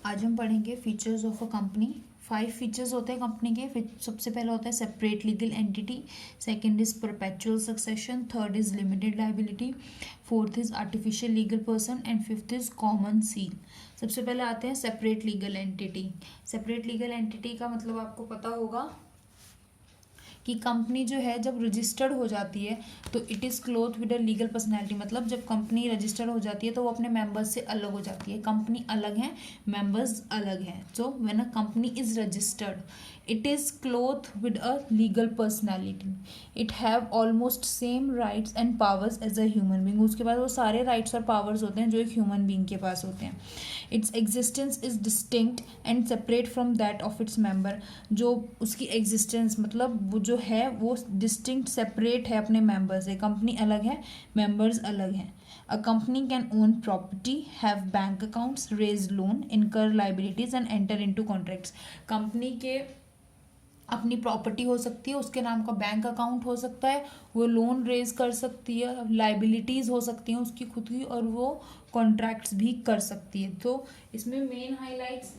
आज हम पढ़ेंगे features of a company. 5 features होते हैं कंपनी के। सबसे पहला होता है separate legal entity, second is perpetual succession, third is limited liability, fourth is artificial legal person and fifth is common seal. सबसे पहले आते हैं separate legal entity. Separate legal entity का मतलब आपको पता होगा कि कंपनी जो है जब रजिस्टर्ड हो जाती है तो it is cloth with a legal personality. मतलब जब कंपनी रजिस्टर्ड हो जाती है तो वो अपने मेंबर्स से अलग हो जाती है। कंपनी अलग है, मेंबर्स अलग हैं। So when a company is registered it is cloth with a legal personality. It have almost same rights and powers as a human being. उसके बाद वो सारे राइट्स और पावर्स होते हैं जो एक ह्यूमन बींग के पास होते हैं। Its existence is distinct and separate from that of its member. जो उसकी एग्जिस्टेंस मतलब वो जो है वो डिस्टिंक्ट सेपरेट है अपने मेंबर से। कंपनी अलग है, मेंबर्स अलग हैं। A company can own property, have bank accounts, raise loan, incur liabilities and enter into contracts. Company के अपनी प्रॉपर्टी हो सकती है, उसके नाम का बैंक अकाउंट हो सकता है, वो लोन रेज कर सकती है, लाइबिलिटीज़ हो सकती हैं उसकी खुद की, और वो कॉन्ट्रैक्ट्स भी कर सकती है। तो इसमें मेन हाइलाइट्स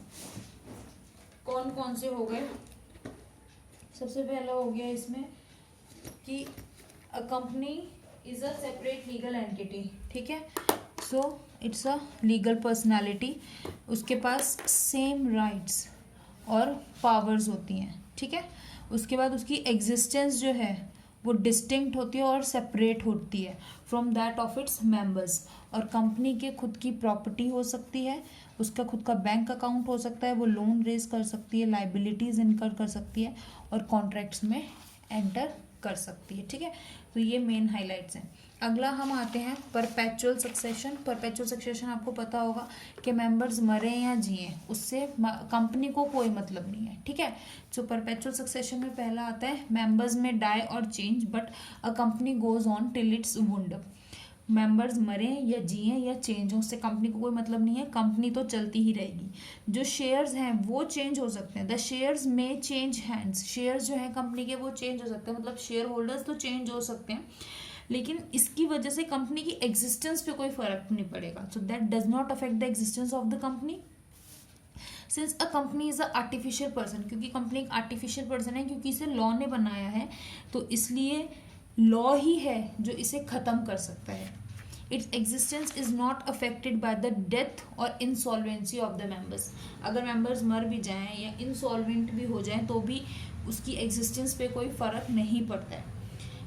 कौन कौन से हो गए। सबसे पहला हो गया इसमें कि अ company is a separate legal entity. ठीक है, so it's a legal personality. उसके पास सेम राइट्स और पावर्स होती हैं। ठीक है, उसके बाद उसकी एग्जिस्टेंस जो है वो डिस्टिंक्ट होती है और सेपरेट होती है from that of its members. और कंपनी के खुद की प्रॉपर्टी हो सकती है, उसका खुद का बैंक अकाउंट हो सकता है, वो लोन रेज कर सकती है, लाइबिलिटीज़ इनकर कर सकती है और कॉन्ट्रैक्ट्स में एंटर कर सकती है। ठीक है, तो ये मेन हाइलाइट्स हैं। अगला हम आते हैं परपेचुअल सक्सेशन। परपेचुअल सक्सेशन आपको पता होगा कि मेंबर्स मरे या जिए उससे कंपनी को कोई मतलब नहीं है। ठीक है, सो परपेचुअल सक्सेशन में पहला आता है मेंबर्स में डाई और change but a company goes on till it's wound. Members मरे या जिए या चेंज हो उससे कंपनी को कोई मतलब नहीं है, कंपनी तो चलती ही रहेगी। जो शेयर्स हैं वो चेंज हो सकते हैं, द शेयर्स में चेंज हैंड्स। शेयर्स जो है कंपनी के वो चेंज हो सकते हैं, मतलब शेयर होल्डर्स तो चेंज हो सकते हैं, लेकिन इसकी वजह से कंपनी की एग्जिस्टेंस पे कोई फर्क नहीं पड़ेगा। So that does not affect the existence of the company. Since a company is a artificial person, क्योंकि कंपनी एक आर्टिफिशियल पर्सन है, क्योंकि इसे लॉ ने बनाया है तो इसलिए लॉ ही है जो इसे खत्म कर सकता है। Its existence is not affected by the death और इंसॉल्वेंसी ऑफ द मेंबर्स। अगर मेंबर्स मर भी जाएं या इंसॉल्वेंट भी हो जाएं तो भी उसकी एग्जिस्टेंस पे कोई फर्क नहीं पड़ता है।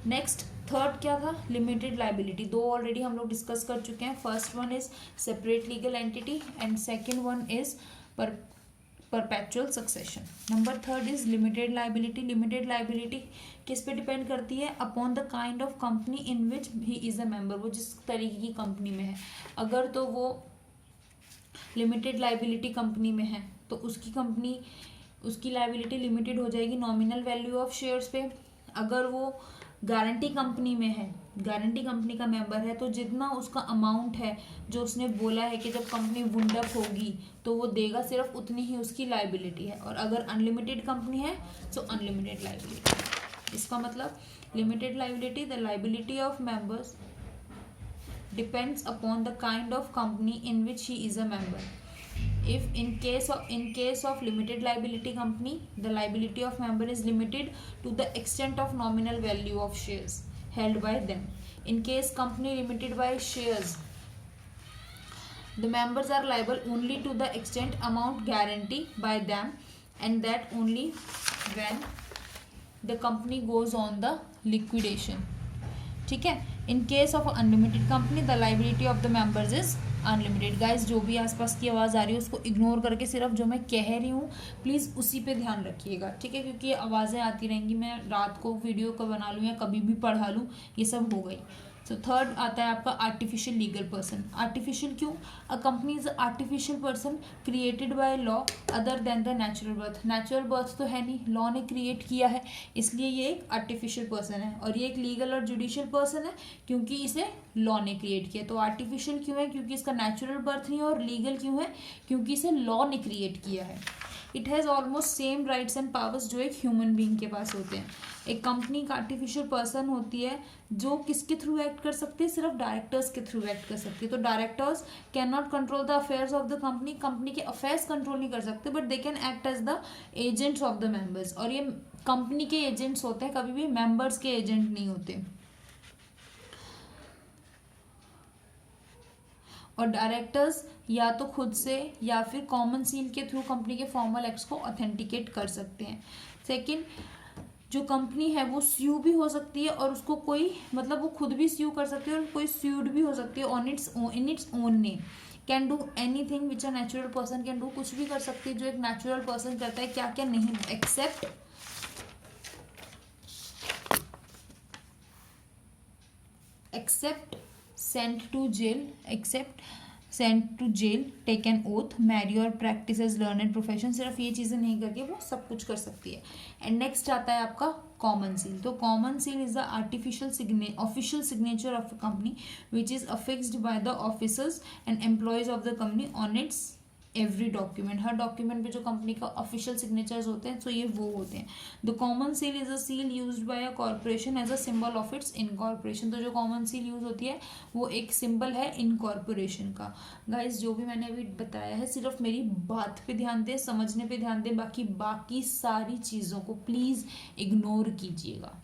नेक्स्ट थर्ड क्या था, लिमिटेड लाइबिलिटी। दो ऑलरेडी हम लोग डिस्कस कर चुके हैं। First one is separate legal entity and second one is perpetual succession. Number third is limited liability. Limited liability किस पे डिपेंड करती है, upon the kind of company in which he is a member. वो जिस तरीके की company में है, अगर तो वो लिमिटेड लाइबिलिटी कंपनी में है तो उसकी लाइबिलिटी लिमिटेड हो जाएगी नॉमिनल वैल्यू ऑफ शेयर्स पे। अगर वो गारंटी कंपनी में है, गारंटी कंपनी का मेंबर है, तो जितना उसका अमाउंट है जो उसने बोला है कि जब कंपनी वुंड अप होगी तो वो देगा, सिर्फ उतनी ही उसकी लाइबिलिटी है। और अगर अनलिमिटेड कंपनी है तो अनलिमिटेड लाइबिलिटी। इसका मतलब limited liability, the liability of members depends upon the kind of company in which he is a member. If in case of limited liability company, the liability of member is limited to the extent of nominal value of shares held by them. In case company limited by shares, the members are liable only to the extent amount guaranteed by them, and that only when the company goes on the liquidation. ठीक है, in case of unlimited company the liability of the members is unlimited. Guys जो भी आसपास की आवाज़ आ रही है उसको इग्नोर करके सिर्फ जो मैं कह रही हूँ प्लीज़ उसी पे ध्यान रखिएगा। ठीक है, क्योंकि ये आवाज़ें आती रहेंगी, मैं रात को वीडियो को बना लूँ या कभी भी पढ़ा लूँ, ये सब हो गई। सो थर्ड आता है आपका आर्टिफिशियल लीगल पर्सन। आर्टिफिशियल क्यों, अ company is artificial person created by law other than the natural birth. Natural birth तो है नहीं, लॉ ने क्रिएट किया है, इसलिए ये एक आर्टिफिशियल पर्सन है। और ये एक लीगल और जुडिशियल पर्सन है क्योंकि इसे लॉ ने क्रिएट किया। तो आर्टिफिशियल क्यों है, क्योंकि इसका नेचुरल बर्थ नहीं है, और लीगल क्यों है, क्योंकि इसे लॉ ने क्रिएट किया है। It has almost same rights and powers जो एक ह्यूमन बीइंग के पास होते हैं। एक कंपनी एक आर्टिफिशियल पर्सन होती है जो किसके थ्रू एक्ट कर सकती है, सिर्फ डायरेक्टर्स के थ्रू एक्ट कर सकती है। तो directors can not control the affairs of the company, company के अफेयर्स कंट्रोल नहीं कर सकते, but they can act as the agents of the members. और ये कंपनी के एजेंट्स होते हैं, कभी भी मेंबर्स के एजेंट नहीं होते। और डायरेक्टर्स या तो खुद से या फिर कॉमन सील के थ्रू कंपनी के फॉर्मल एक्ट्स को ऑथेंटिकेट कर सकते हैं। सेकंड, जो कंपनी है वो स्यू भी हो सकती है, और उसको कोई मतलब वो खुद भी स्यू कर सकती है और कोई स्यूड भी हो सकती है on it's in its own name. Can do anything which a natural person can do, कुछ भी कर सकती है जो एक नेचुरल पर्सन करता है, क्या क्या नहीं, except sent to jail, take an oath, marry और प्रैक्टिस एज लर्नड प्रोफेशन, सिर्फ ये चीज़ें नहीं करती है, वो सब कुछ कर सकती है। एंड नेक्स्ट आता है आपका कॉमन सील। तो common seal is the official signature of a company which is affixed by the officers and employees of the company on its every document. हर डॉक्यूमेंट पे जो कंपनी का ऑफिशियल सिग्नेचर्स होते हैं, तो ये वो होते हैं। The common seal is a seal used by a corporation as a symbol of its incorporation. तो जो कॉमन सील यूज होती है वो एक सिंबल है इनकॉर्पोरेशन का। गाइस, जो भी मैंने अभी बताया है सिर्फ मेरी बात पे ध्यान दें, समझने पे ध्यान दें, बाकी सारी चीज़ों को प्लीज़ इग्नोर कीजिएगा।